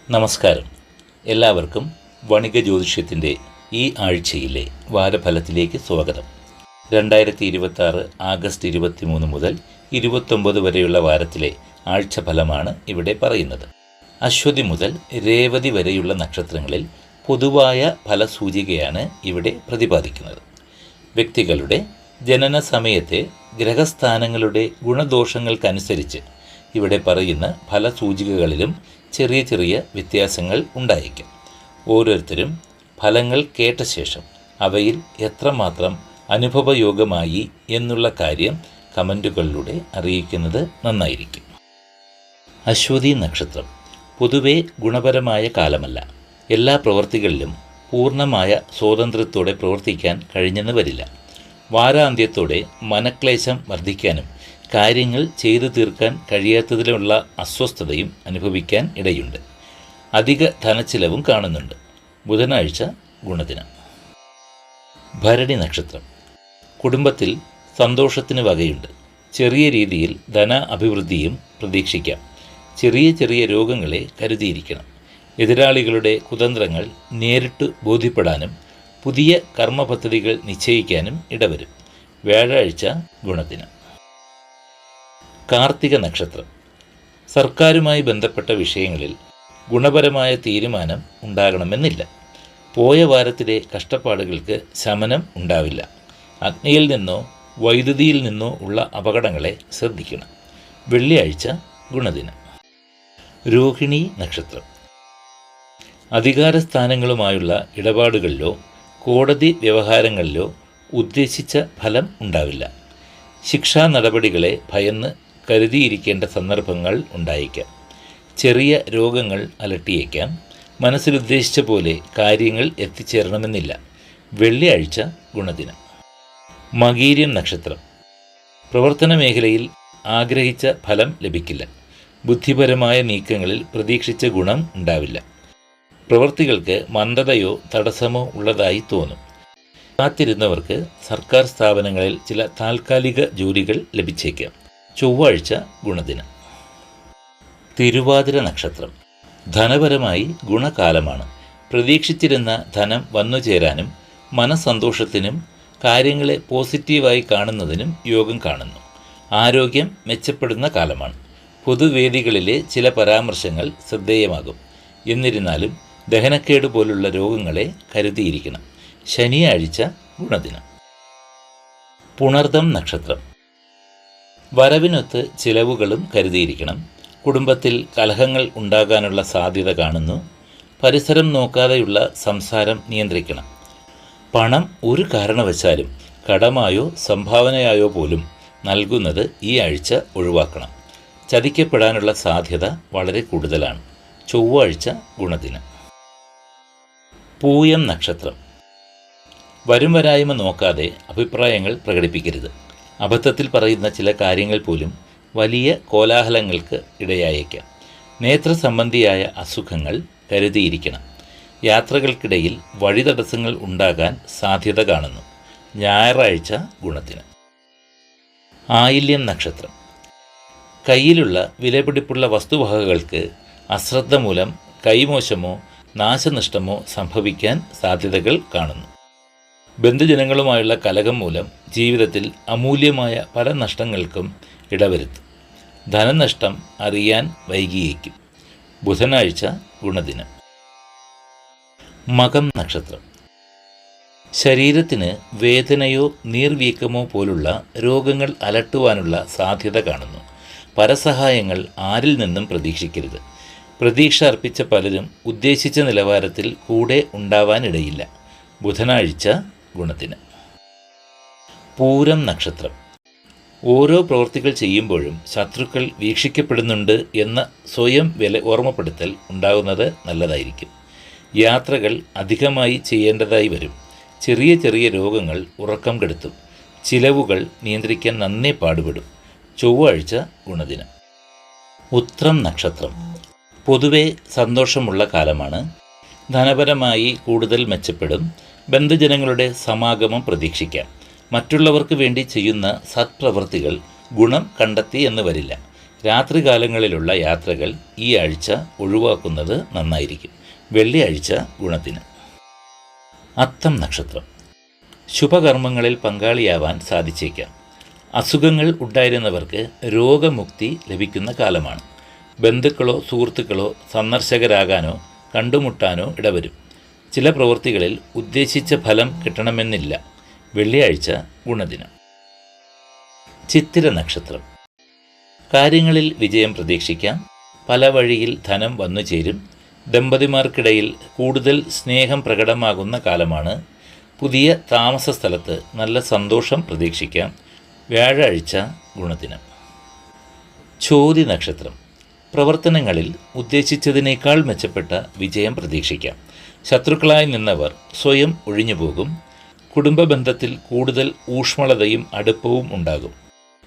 നമസ്കാരം. എല്ലാവർക്കും വണിക ജ്യോതിഷത്തിൻ്റെ ഈ ആഴ്ചയിലെ വാരഫലത്തിലേക്ക് സ്വാഗതം. 2026 ആഗസ്റ്റ് 23 മുതൽ 29 വരെയുള്ള വാരത്തിലെ ആഴ്ചഫലമാണ് ഇവിടെ പറയുന്നത്. അശ്വതി മുതൽ രേവതി വരെയുള്ള നക്ഷത്രങ്ങളിൽ പൊതുവായ ഫലസൂചികയാണ് ഇവിടെ പ്രതിപാദിക്കുന്നത്. വ്യക്തികളുടെ ജനന സമയത്തെ ഗ്രഹസ്ഥാനങ്ങളുടെ ഗുണദോഷങ്ങൾക്കനുസരിച്ച് ഇവിടെ പറയുന്ന ഫലസൂചികകളിലും ചെറിയ ചെറിയ വ്യത്യാസങ്ങൾ ഉണ്ടായേക്കാം. ഓരോരുത്തരും ഫലങ്ങൾ കേട്ട ശേഷം അവയിൽ എത്രമാത്രം അനുഭവയോഗ്യമായി എന്നുള്ള കാര്യം കമൻറ്റുകളിലൂടെ അറിയിക്കുന്നത് നന്നായിരിക്കും. അശ്വതി നക്ഷത്രം പൊതുവെ ഗുണപരമായ കാലമല്ല. എല്ലാ പ്രവൃത്തികളിലും പൂർണ്ണമായ സ്വാതന്ത്ര്യത്തോടെ പ്രവർത്തിക്കാൻ കഴിഞ്ഞെന്ന് വരില്ല. വാരാന്ത്യത്തോടെ മനക്ലേശം വർദ്ധിക്കാനും കാര്യങ്ങൾ ചെയ്തു തീർക്കാൻ കഴിയാത്തതിലുള്ള അസ്വസ്ഥതയും അനുഭവിക്കാൻ ഇടയുണ്ട്. അധിക ധനച്ചിലവും കാണുന്നുണ്ട്. ബുധനാഴ്ച ഗുണദിനം. ഭരണി നക്ഷത്രം കുടുംബത്തിൽ സന്തോഷത്തിന് വകയുണ്ട്. ചെറിയ രീതിയിൽ ധന അഭിവൃദ്ധിയും പ്രതീക്ഷിക്കാം. ചെറിയ ചെറിയ രോഗങ്ങളെ കരുതിയിരിക്കണം. എതിരാളികളുടെ കുതന്ത്രങ്ങൾ നേരിട്ട് ബോധ്യപ്പെടാനും പുതിയ കർമ്മപദ്ധതികൾ നിശ്ചയിക്കാനും ഇടവരും. വ്യാഴാഴ്ച ഗുണദിനം. കാർത്തിക നക്ഷത്രം സർക്കാരുമായി ബന്ധപ്പെട്ട വിഷയങ്ങളിൽ ഗുണപരമായ തീരുമാനം ഉണ്ടാകണമെന്നില്ല. പോയ വാരത്തിലെ കഷ്ടപ്പാടുകൾക്ക് ശമനം ഉണ്ടാവില്ല. അഗ്നിയിൽ നിന്നോ വൈദ്യുതിയിൽ നിന്നോ ഉള്ള അപകടങ്ങളെ ശ്രദ്ധിക്കണം. വെള്ളിയാഴ്ച ഗുണദിനം. രോഹിണി നക്ഷത്രം അധികാരസ്ഥാനങ്ങളുമായുള്ള ഇടപാടുകളിലോ കോടതി വ്യവഹാരങ്ങളിലോ ഉദ്ദേശിച്ച ഫലം ഉണ്ടാവില്ല. ശിക്ഷാ നടപടികളെ ഭയന്ന് കരുതിയിരിക്കേണ്ട സന്ദർഭങ്ങൾ ഉണ്ടായേക്കാം. ചെറിയ രോഗങ്ങൾ അലട്ടിയേക്കാം. മനസ്സിലുദ്ദേശിച്ച പോലെ കാര്യങ്ങൾ എത്തിച്ചേരണമെന്നില്ല. വെള്ളിയാഴ്ച ഗുണദിനം. മകീരം നക്ഷത്രം പ്രവർത്തന മേഖലയിൽ ആഗ്രഹിച്ച ഫലം ലഭിക്കില്ല. ബുദ്ധിപരമായ നീക്കങ്ങളിൽ പ്രതീക്ഷിച്ച ഗുണം ഉണ്ടാവില്ല. പ്രവൃത്തികൾക്ക് മന്ദതയോ തടസ്സമോ ഉള്ളതായി തോന്നും. കാത്തിരുന്നവർക്ക് സർക്കാർ സ്ഥാപനങ്ങളിൽ ചില താൽക്കാലിക ജോലികൾ ലഭിച്ചേക്കാം. ചൊവ്വാഴ്ച ഗുണദിനം. തിരുവാതിര നക്ഷത്രം ധനപരമായി ഗുണകാലമാണ്. പ്രതീക്ഷിച്ചിരുന്ന ധനം വന്നുചേരാനും മനസ്സന്തോഷത്തിനും കാര്യങ്ങളെ പോസിറ്റീവായി കാണുന്നതിനും യോഗം കാണുന്നു. ആരോഗ്യം മെച്ചപ്പെടുന്ന കാലമാണ്. പൊതുവേദികളിലെ ചില പരാമർശങ്ങൾ ശ്രദ്ധേയമാകും. എന്നിരുന്നാലും ദഹനക്കേട് പോലുള്ള രോഗങ്ങളെ കരുതിയിരിക്കണം. ശനിയാഴ്ച ഗുണദിനം. പുണർദം നക്ഷത്രം വരവിനൊത്ത് ചിലവുകളും കരുതിയിരിക്കണം. കുടുംബത്തിൽ കലഹങ്ങൾ ഉണ്ടാകാനുള്ള സാധ്യത കാണുന്നു. പരിസരം നോക്കാതെയുള്ള സംസാരം നിയന്ത്രിക്കണം. പണം ഒരു കാരണവശാലും കടമായോ സംഭാവനയായോ പോലും നൽകുന്നത് ഈ ആഴ്ച ഒഴിവാക്കണം. ചതിക്കപ്പെടാനുള്ള സാധ്യത വളരെ കൂടുതലാണ്. ചൊവ്വാഴ്ച ഗുണദിനം. പൂയം നക്ഷത്രം വരുംവരായ്മ നോക്കാതെ അഭിപ്രായങ്ങൾ പ്രകടിപ്പിക്കരുത്. അബദ്ധത്തിൽ പറയുന്ന ചില കാര്യങ്ങൾ പോലും വലിയ കോലാഹലങ്ങൾക്ക് ഇടയായേക്കാം. നേത്രസംബന്ധിയായ അസുഖങ്ങൾ കരുതിയിരിക്കണം. യാത്രകൾക്കിടയിൽ വഴിതടസ്സങ്ങൾ ഉണ്ടാകാൻ സാധ്യത കാണുന്നു. ഞായറാഴ്ച ഗുണദിനം. ആയില്യം നക്ഷത്രം കയ്യിലുള്ള വിലപിടിപ്പുള്ള വസ്തുവകകൾക്ക് അശ്രദ്ധ മൂലം കൈമോശമോ നാശനഷ്ടമോ സംഭവിക്കാൻ സാധ്യതകൾ കാണുന്നു. ബന്ധുജനങ്ങളുമായുള്ള കലഹം മൂലം ജീവിതത്തിൽ അമൂല്യമായ പല നഷ്ടങ്ങൾക്കും ഇടവരുത്തും. ധനനഷ്ടം അറിയാൻ വൈകിയേക്കും. ബുധനാഴ്ച ഗുണദിനം. മകം നക്ഷത്രം ശരീരത്തിന് വേദനയോ നീർവീക്കമോ പോലുള്ള രോഗങ്ങൾ അലട്ടുവാനുള്ള സാധ്യത കാണുന്നു. പരസഹായങ്ങൾ ആരിൽ നിന്നും പ്രതീക്ഷിക്കരുത്. പ്രതീക്ഷ അർപ്പിച്ച പലരും ഉദ്ദേശിച്ച നിലവാരത്തിൽ കൂടെ ഉണ്ടാവാനിടയില്ല. ബുധനാഴ്ച ഗുണദിനം. പൂരം നക്ഷത്രം ഓരോ പ്രവൃത്തികൾ ചെയ്യുമ്പോഴും ശത്രുക്കൾ വീക്ഷിക്കപ്പെടുന്നുണ്ട് എന്ന സ്വയം ഓർമ്മപ്പെടുത്തൽ ഉണ്ടാകുന്നത് നല്ലതായിരിക്കും. യാത്രകൾ അധികമായി ചെയ്യേണ്ടതായി വരും. ചെറിയ ചെറിയ രോഗങ്ങൾ ഉറക്കം കെടുത്തും. ചിലവുകൾ നിയന്ത്രിക്കാൻ നന്നേ പാടുപെടും. ചൊവ്വാഴ്ച ഗുണദിനം. ഉത്രം നക്ഷത്രം പൊതുവെ സന്തോഷമുള്ള കാലമാണ്. ധനപരമായി കൂടുതൽ മെച്ചപ്പെടും. ബന്ധുജനങ്ങളുടെ സമാഗമം പ്രതീക്ഷിക്കാം. മറ്റുള്ളവർക്ക് വേണ്ടി ചെയ്യുന്ന സത്പ്രവൃത്തികൾ ഗുണം കണ്ടെത്തി എന്ന് വരില്ല. രാത്രികാലങ്ങളിലുള്ള യാത്രകൾ ഈ ആഴ്ച ഒഴിവാക്കുന്നത് നന്നായിരിക്കും. വെള്ളിയാഴ്ച ഗുണത്തിന്. അത്തം നക്ഷത്രം. ശുഭകർമ്മങ്ങളിൽ പങ്കാളിയാവാൻ സാധിച്ചേക്കാം. അസുഖങ്ങൾ ഉണ്ടായിരുന്നവർക്ക് രോഗമുക്തി ലഭിക്കുന്ന കാലമാണ്. ബന്ധുക്കളോ സുഹൃത്തുക്കളോ സന്ദർശകരാകാനോ കണ്ടുമുട്ടാനോ ഇടവരും. ചില പ്രവൃത്തികളിൽ ഉദ്ദേശിച്ച ഫലം കിട്ടണമെന്നില്ല. വെള്ളിയാഴ്ച ഗുണദിനം. ചിത്തിര നക്ഷത്രം. കാര്യങ്ങളിൽ വിജയം പ്രതീക്ഷിക്കാം. പല വഴിയിൽ ധനം വന്നു ചേരും. ദമ്പതിമാർക്കിടയിൽ കൂടുതൽ സ്നേഹം പ്രകടമാകുന്ന കാലമാണ്. പുതിയ താമസ സ്ഥലത്ത് നല്ല സന്തോഷം പ്രതീക്ഷിക്കാം. വ്യാഴാഴ്ച ഗുണദിനം. ചോതി നക്ഷത്രം. പ്രവർത്തനങ്ങളിൽ ഉദ്ദേശിച്ചതിനേക്കാൾ മെച്ചപ്പെട്ട വിജയം പ്രതീക്ഷിക്കാം. ശത്രുക്കളായി നിന്നവർ സ്വയം ഒഴിഞ്ഞുപോകും. കുടുംബ ബന്ധത്തിൽ കൂടുതൽ ഊഷ്മളതയും അടുപ്പവും ഉണ്ടാകും.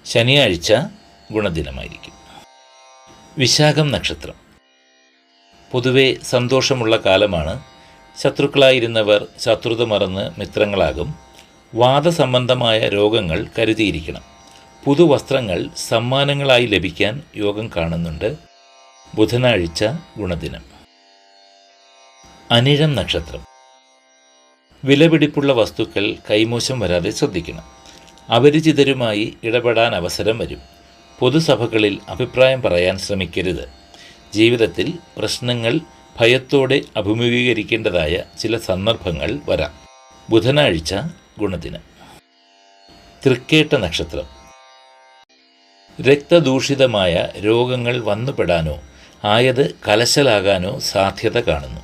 ശനിയാഴ്ച ഗുണദിനമായിരിക്കും. വിശാഖം നക്ഷത്രം. പൊതുവെ സന്തോഷമുള്ള കാലമാണ്. ശത്രുക്കളായിരുന്നവർ ശത്രുത മറന്ന് മിത്രങ്ങളാകും. വാദസംബന്ധമായ രോഗങ്ങൾ കരുതിയിരിക്കണം. പുതുവസ്ത്രങ്ങൾ സമ്മാനങ്ങളായി ലഭിക്കാൻ യോഗം കാണുന്നുണ്ട്. ബുധനാഴ്ച ഗുണദിനം. അനിഴം നക്ഷത്രം. വിലപിടിപ്പുള്ള വസ്തുക്കൾ കൈമോശം വരാതെ ശ്രദ്ധിക്കണം. അപരിചിതരുമായി ഇടപെടാൻ അവസരം വരും. പൊതുസഭകളിൽ അഭിപ്രായം പറയാൻ ശ്രമിക്കരുത്. ജീവിതത്തിൽ പ്രശ്നങ്ങൾ ഭയത്തോടെ അഭിമുഖീകരിക്കേണ്ടതായ ചില സന്ദർഭങ്ങൾ വരാം. ബുധനാഴ്ച ഗുണദിനം. തൃക്കേട്ട നക്ഷത്രം. രക്തദൂഷിതമായ രോഗങ്ങൾ വന്നുപെടാനോ ആയത് കലശലാകാനോ സാധ്യത കാണുന്നു.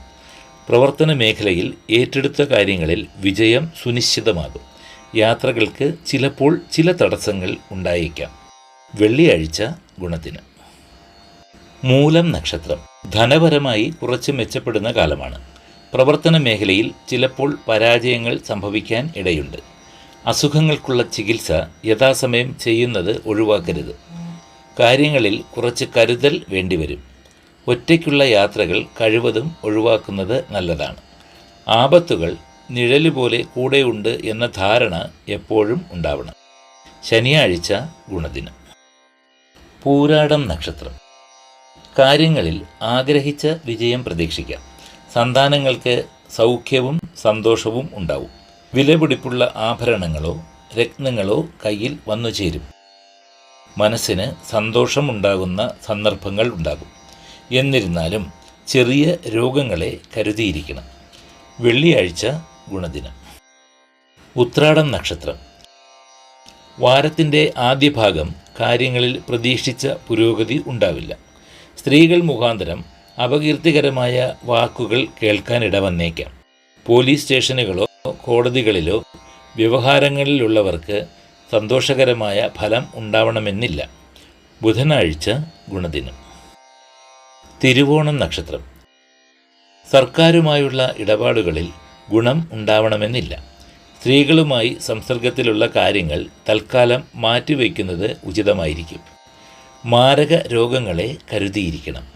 പ്രവർത്തന മേഖലയിൽ ഏറ്റെടുത്ത കാര്യങ്ങളിൽ വിജയം സുനിശ്ചിതമാകും. യാത്രകൾക്ക് ചിലപ്പോൾ ചില തടസ്സങ്ങൾ ഉണ്ടായേക്കാം. വെള്ളിയാഴ്ച ഗുണദിനം. മൂലം നക്ഷത്രം. ധനപരമായി കുറച്ച് മെച്ചപ്പെടുന്ന കാലമാണ്. പ്രവർത്തന മേഖലയിൽ ചിലപ്പോൾ പരാജയങ്ങൾ സംഭവിക്കാൻ ഇടയുണ്ട്. അസുഖങ്ങൾക്കുള്ള ചികിത്സ യഥാസമയം ചെയ്യുന്നത് ഒഴിവാക്കരുത്. കാര്യങ്ങളിൽ കുറച്ച് കരുതൽ വേണ്ടിവരും. ഒറ്റയ്ക്കുള്ള യാത്രകൾ കഴിവതും ഒഴിവാക്കുന്നത് നല്ലതാണ്. ആപത്തുകൾ നിഴലുപോലെ കൂടെയുണ്ട് എന്ന ധാരണ എപ്പോഴും ഉണ്ടാവണം. ശനിയാഴ്ച ഗുണദിനം. പൂരാടം നക്ഷത്രം. കാര്യങ്ങളിൽ ആഗ്രഹിച്ച വിജയം പ്രതീക്ഷിക്കാം. സന്താനങ്ങൾക്ക് സൗഖ്യവും സന്തോഷവും ഉണ്ടാവും. വിലപിടിപ്പുള്ള ആഭരണങ്ങളോ രത്നങ്ങളോ കയ്യിൽ വന്നു ചേരും. മനസ്സിന് സന്തോഷമുണ്ടാകുന്ന സന്ദർഭങ്ങൾ ഉണ്ടാകും. എന്നിരുന്നാലും ചെറിയ രോഗങ്ങളെ കരുതിയിരിക്കണം. വെള്ളിയാഴ്ച ഗുണദിനം. ഉത്രാടം നക്ഷത്രം. വാരത്തിൻ്റെ ആദ്യ ഭാഗം കാര്യങ്ങളിൽ പ്രതീക്ഷിച്ച പുരോഗതി ഉണ്ടാവില്ല. സ്ത്രീകൾ മുഖാന്തരം അപകീർത്തികരമായ വാക്കുകൾ കേൾക്കാനിട വന്നേക്കാം. പോലീസ് സ്റ്റേഷനുകളോ കോടതികളിലോ വ്യവഹാരങ്ങളിലുള്ളവർക്ക് സന്തോഷകരമായ ഫലം ഉണ്ടാവണമെന്നില്ല. ബുധനാഴ്ച ഗുണദിനം. തിരുവോണം നക്ഷത്രം. സർക്കാരുമായുള്ള ഇടപാടുകളിൽ ഗുണം ഉണ്ടാവണമെന്നില്ല. സ്ത്രീകളുമായി സംസർഗത്തിലുള്ള കാര്യങ്ങൾ തൽക്കാലം മാറ്റിവെക്കുന്നത് ഉചിതമായിരിക്കും. മാരക രോഗങ്ങളെ കരുതിയിരിക്കണം.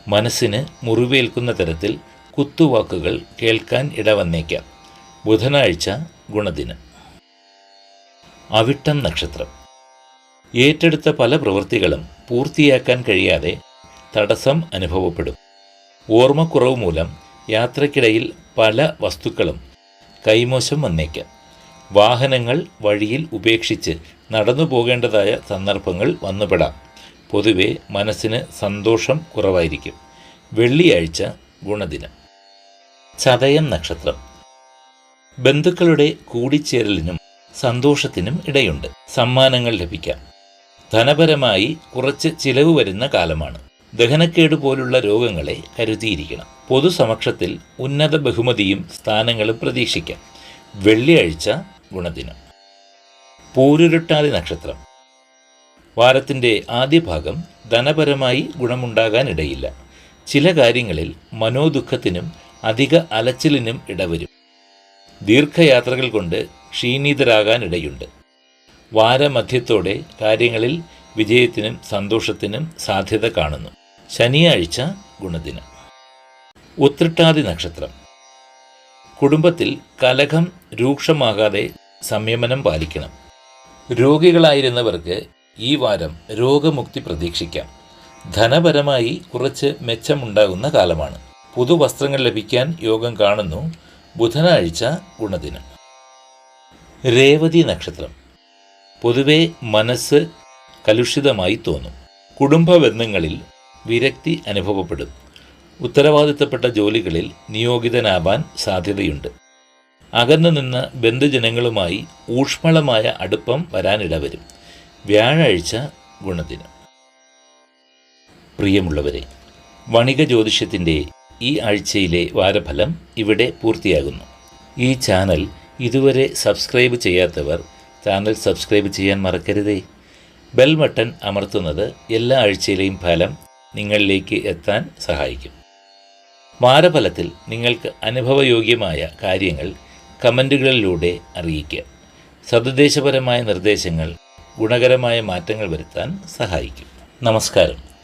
മനസ്സിന് മുറിവേൽക്കുന്ന തരത്തിൽ കുത്തുവാക്കുകൾ കേൾക്കാൻ ഇടവന്നേക്കാം. ബുധനാഴ്ച ഗുണദിനം. അവിട്ടം നക്ഷത്രം. ഏറ്റെടുത്ത പല പ്രവൃത്തികളും പൂർത്തിയാക്കാൻ കഴിയാതെ തടസ്സം അനുഭവപ്പെടും. ഓർമ്മക്കുറവ് മൂലം യാത്രക്കിടയിൽ പല വസ്തുക്കളും കൈമോശം വന്നേക്കാം. വാഹനങ്ങൾ വഴിയിൽ ഉപേക്ഷിച്ച് നടന്നു പോകേണ്ടതായ സന്ദർഭങ്ങൾ വന്നുപെടാം. പൊതുവെ മനസ്സിന് സന്തോഷം കുറവായിരിക്കും. വെള്ളിയാഴ്ച ഗുണദിനം. ചതയം നക്ഷത്രം. ബന്ധുക്കളുടെ കൂടിച്ചേരലിനും സന്തോഷത്തിനും ഇടയുണ്ട്. സമ്മാനങ്ങൾ ലഭിക്കാം. ധനപരമായി കുറച്ച് ചിലവ് വരുന്ന കാലമാണ്. ദഹനക്കേട് പോലുള്ള രോഗങ്ങളെ കരുതിയിരിക്കണം. പൊതുസമക്ഷത്തിൽ ഉന്നത ബഹുമതിയും സ്ഥാനങ്ങളും പ്രതീക്ഷിക്കാം. വെള്ളിയാഴ്ച ഗുണദിനം. പൂരുരുട്ടാതി നക്ഷത്രം. വാരത്തിൻ്റെ ആദ്യ ഭാഗം ധനപരമായി ഗുണമുണ്ടാകാനിടയില്ല. ചില കാര്യങ്ങളിൽ മനോദുഃഖത്തിനും അധിക അലച്ചിലിനും ഇടവരും. ദീർഘയാത്രകൾ കൊണ്ട് ക്ഷീണിതരാകാനിടയുണ്ട്. വാരമധ്യത്തോടെ കാര്യങ്ങളിൽ വിജയത്തിനും സന്തോഷത്തിനും സാധ്യത കാണുന്നു. ശനിയാഴ്ച ഗുണദിനം. ഉത്രട്ടാതി നക്ഷത്രം. കുടുംബത്തിൽ കലഹം രൂക്ഷമാകാതെ സംയമനം പാലിക്കണം. രോഗികളായിരുന്നവർക്ക് ഈ വാരം രോഗമുക്തി പ്രതീക്ഷിക്കാം. ധനപരമായി കുറച്ച് മെച്ചമുണ്ടാകുന്ന കാലമാണ്. പുതുവസ്ത്രങ്ങൾ ലഭിക്കാൻ യോഗം കാണുന്നു. ബുധനാഴ്ച ഗുണദിനം. രേവതി നക്ഷത്രം. പൊതുവെ മനസ്സ് കലുഷിതമായി തോന്നും. കുടുംബ ബന്ധങ്ങളിൽ വിരക്തി അനുഭവപ്പെടും. ഉത്തരവാദിത്തപ്പെട്ട ജോലികളിൽ നിയോഗിതനാവാൻ സാധ്യതയുണ്ട്. അകന്നു നിന്ന ബന്ധുജനങ്ങളുമായി ഊഷ്മളമായ അടുപ്പം വരാനിടവരും. വ്യാഴാഴ്ച ഗുണദിനം. പ്രിയമുള്ളവരെ, വണിക ജ്യോതിഷത്തിൻ്റെ ഈ ആഴ്ചയിലെ വാരഫലം ഇവിടെ പൂർത്തിയാകുന്നു. ഈ ചാനൽ ഇതുവരെ സബ്സ്ക്രൈബ് ചെയ്യാത്തവർ ചാനൽ സബ്സ്ക്രൈബ് ചെയ്യാൻ മറക്കരുതേ. ബെൽ ബട്ടൺ അമർത്തുന്നത് എല്ലാ ആഴ്ചയിലെയും ഫലം നിങ്ങളിലേക്ക് എത്താൻ സഹായിക്കും. വാരഫലത്തിൽ നിങ്ങൾക്ക് അനുഭവയോഗ്യമായ കാര്യങ്ങൾ കമൻറ്റുകളിലൂടെ അറിയിക്കുക. സതുദ്ദേശപരമായ നിർദ്ദേശങ്ങൾ ഗുണകരമായ മാറ്റങ്ങൾ വരുത്താൻ സഹായിക്കും. നമസ്കാരം.